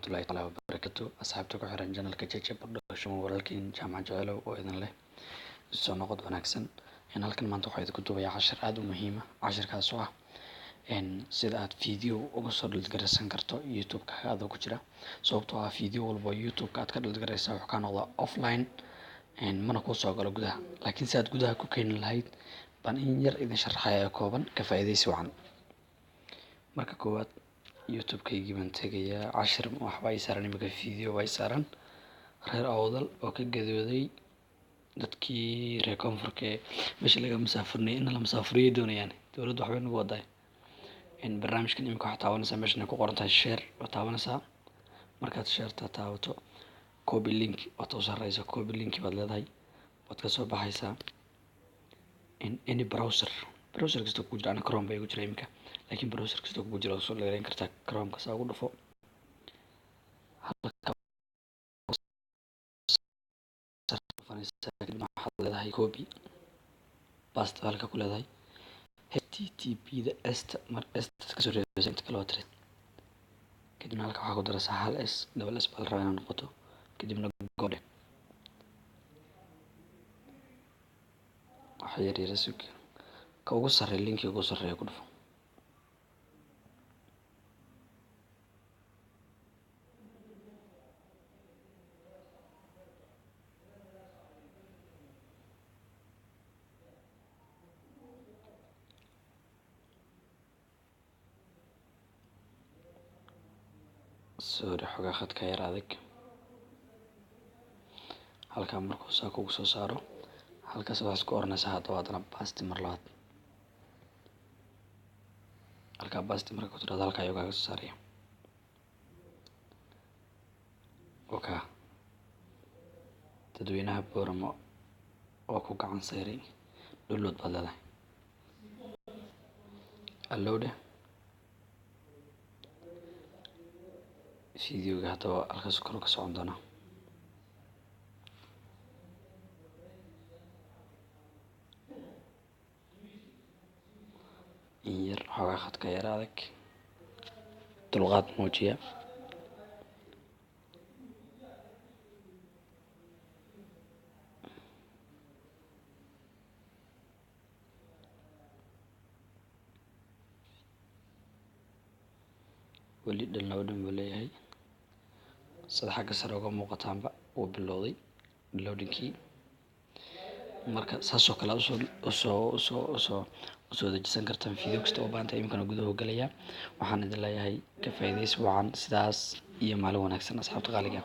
warahmatullahi taala wabarakatuh. Asxaabta ku xiran channelka Jeje Production walaalkiin Jaamac Jecelow oo idin leh soo noqod wanaagsan. Halkan maanta waxaan idinku duubayaa cashir aad u muhiim ah. Cashirkaas oo ah sida aad video uga soo dhaligaraysan karto YouTube-ka adoo ku jira. Sababtoo ah video walba YouTube-ka aad ka dhaligaraysa wuxuu ka noqdaa offline mana kuu soo galo gudaha. Laakiin si aad gudaha ku keeni lahayd baan in yar idin sharaxaya kooban ka faa'iidaysi wacan. Marka koowaad YouTube-kaygii baan tegayaa. Cashir waxba ay saaran imika video way saaran reer awdal oo ka gadooday dadkii reer koonfurka meesha laga musaafurnay in la musaafuriyo doonayaan. Dowladdu waxbay nagu waday barnaamijkan imika waxaa taabanaysaa meeshan ay ku qoran tahay share waa taabanaysaa. Markaad share taabato copy link waad u sarreysaa. Copy link baad leedahay waad ka soo baxaysaa any browser kasta ku jira. Ana Chrome bay ku jira imika, laakiin browser kasta ku jira soo dhaleeyn kartaa. Chrome ka saa ugu dhufo waxaad leedahay copy paste halka ku leedahay http da mar ka soo reebeysa inta kale waa tirid. kadibna halka waxaa ku daraysaa hal s double s baa la rabaa inay noqoto. kadibna gode waxa yar yar sug ka ugu sarreeya linki ugu sarreeya ku dhufo. sorry xogaa khadka yar adag. halkaa markuu saa kugu soo saaro halkaas waxaad isku oranaysaa haddana paste mar labaad. halkaa paste marka ku tiraahdo halkaa ayuu kaaga soo saaraya. okay dadweynaha Booramo oo ku gacan sayray download baad leedahay. allowde videoga haddaba halkaas kor ka socon doona. in yar xogaa khadka yar adag dulqaad muujiya. weli downloading buu leeyahay sida xagga sare uga muuqataanba wuu bilowday downloadingkii. marka saasoo kale usoo dejisan kartaan video kasta oo baanta imikana gudaha galaya. waxaan idin leeyahay ka faa'iidaysi wacan sidaas iyo maalin wanaagsan asxaabta qaaliga.